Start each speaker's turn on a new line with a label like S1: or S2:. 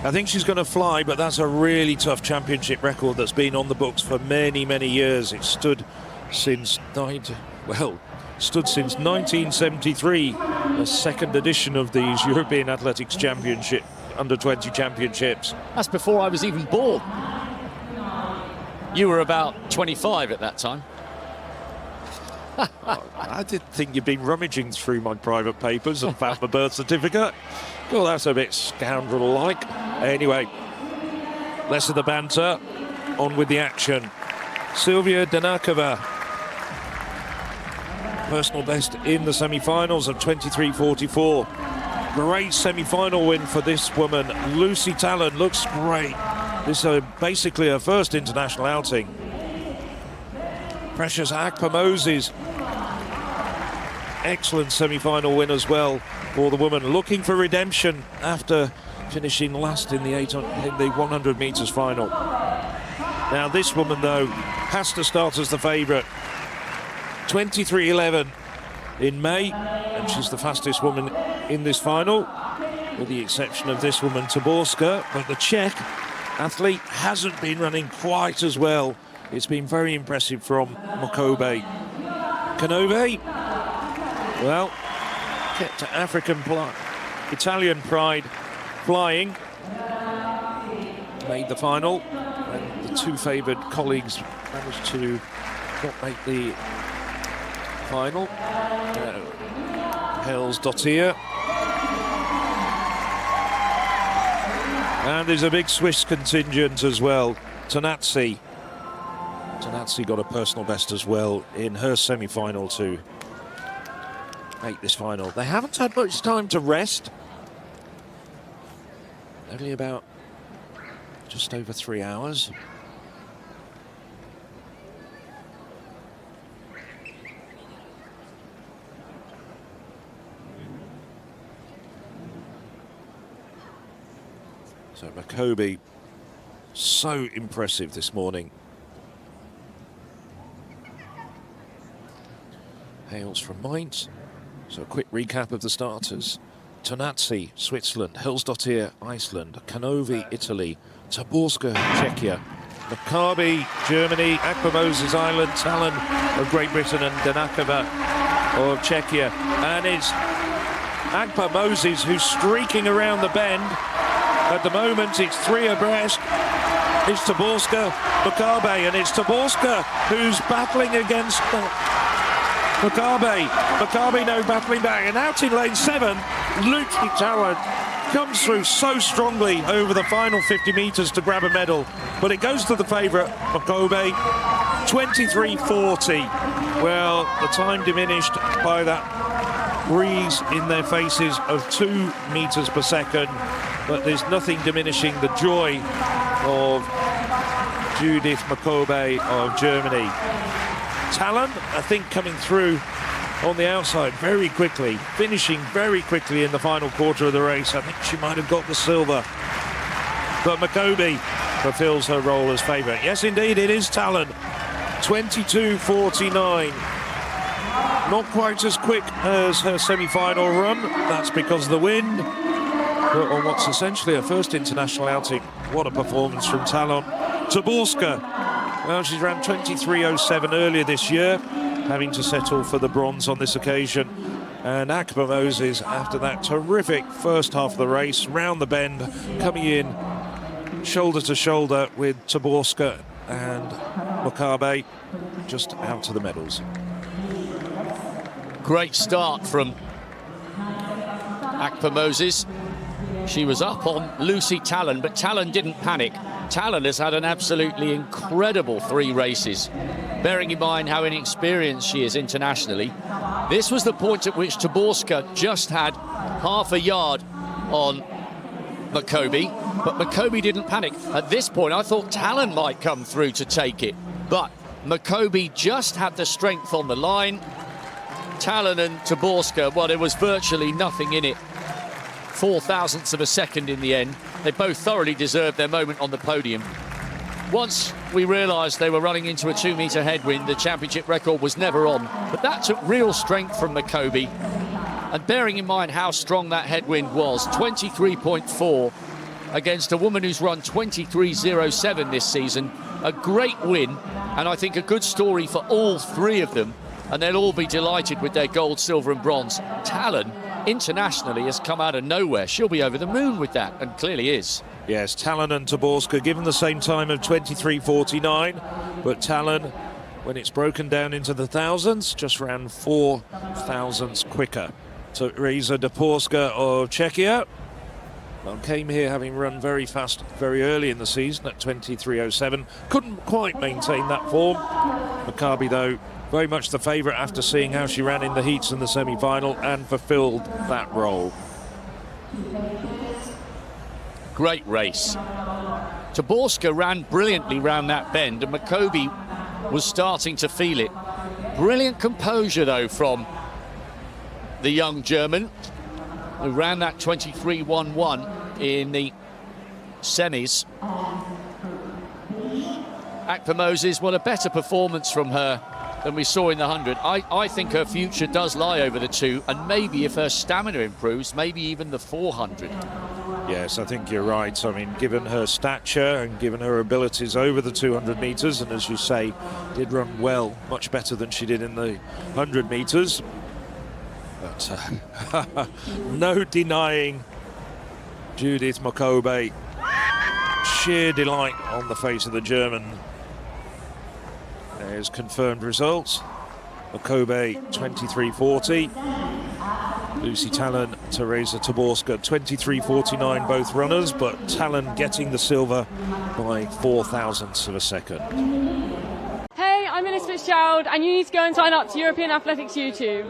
S1: I think she's going to fly, but that's a really tough championship record that's been on the books for many, many years. It stood since 1973, the second edition of these European Athletics Championship, Under-20 Championships.
S2: That's before I was even born. You were about 25 at that time.
S1: I did think you'd been rummaging through my private papers and found my birth certificate. Well, that's a bit scoundrel-like. Anyway, less of the banter, on with the action. Silvia Danakova, personal best in the semi-finals of 23:44. Great semi-final win for this woman. Lucy Talon looks great. This is basically her first international outing. Precious Akpa-Moses, excellent semi-final win as well for the woman, looking for redemption after finishing last in the 100 metres final. Now this woman, though, has to start as the favourite. 23:11 in May, and she's the fastest woman in this final, with the exception of this woman, Taborska. But the Czech athlete hasn't been running quite as well. It's been very impressive from Mokobe. Canove, well, kept Italian pride flying. Made the final, and the two favoured colleagues managed to not make the final. Hellsdottir. And there's a big Swiss contingent as well. Tanatsi got a personal best as well in her semi-final to make this final. They haven't had much time to rest. Only about just over 3 hours. So Mokobe, so impressive this morning. Hails from Mainz. So a quick recap of the starters. Tonazzi, Switzerland. Hellsdottir, Iceland. Canove, Italy. Taborska, Czechia. Mokobe, Germany. Akpa-Moses, Ireland. Talon of Great Britain, and Danakova of Czechia. And it's Akpa-Moses who's streaking around the bend. At the moment, it's three abreast. It's Taborska, Mokobe, and it's Taborska who's battling against Mokobe. Mokobe now battling back, and out in lane 7, Lucy Talon comes through so strongly over the final 50 metres to grab a medal, but it goes to the favourite, Mokobe, 23:40. Well, the time diminished by that breeze in their faces of 2 metres per second, but there's nothing diminishing the joy of Judith Mokobe of Germany. Talon, I think, coming through on the outside very quickly, finishing very quickly in the final quarter of the race. I think she might have got the silver, but Mokobe fulfills her role as favourite. Yes, indeed, it is Talon, 22:49. Not quite as quick as her semi-final run. That's because of the wind. But on what's essentially her first international outing, what a performance from Talon. Taborska, well, she's ran 23:07 earlier this year, having to settle for the bronze on this occasion. And Akpa-Moses, after that terrific first half of the race, round the bend, coming in shoulder to shoulder with Taborska and Mokobe, just out to the medals.
S2: Great start from Akpa-Moses. She was up on Lucy Talon, but Talon didn't panic. Talon has had an absolutely incredible 3 races. Bearing in mind how inexperienced she is internationally, this was the point at which Taborska just had half a yard on Mokobe, but Mokobe didn't panic. At this point, I thought Talon might come through to take it, but Mokobe just had the strength on the line. Talon and Taborska, well, there was virtually nothing in it. 0.04 of a second in the end. They both thoroughly deserved their moment on the podium. Once we realised they were running into a 2-metre headwind, the championship record was never on. But that took real strength from Mokobe. And bearing in mind how strong that headwind was, 23.4, against a woman who's run 23.07 this season. A great win, and I think a good story for all three of them, and they'll all be delighted with their gold, silver and bronze. Talon, internationally, has come out of nowhere. She'll be over the moon with that, and clearly is.
S1: Yes, Talon and Taborska given the same time of 23.49, but Talon, when it's broken down into the thousands, just ran 4 thousandths quicker. Teresa Taborska of Czechia came here having run very fast very early in the season at 23.07. Couldn't quite maintain that form. Mokobe, though, very much the favourite after seeing how she ran in the heats in the semi-final and fulfilled that role.
S2: Great race. Taborska ran brilliantly round that bend, and Mokobe was starting to feel it. Brilliant composure, though, from the young German, who ran that 23.11 in the semis. Akpa Moses, well, a better performance from her than we saw in the 100. I think her future does lie over the 2, and maybe if her stamina improves, maybe even the 400.
S1: Yes, I think you're right. I mean, given her stature and given her abilities over the 200 metres, and as you say, did run well, much better than she did in the 100 metres. But no denying Judith Mokobe. Sheer delight on the face of the German. There's confirmed results. Mokobe 23.40. Lucy Talon, Teresa Taborska 23.49, both runners, but Talon getting the silver by 4 thousandths of a second.
S3: Hey, I'm Elizabeth Fitzgerald, and you need to go and sign up to European Athletics YouTube.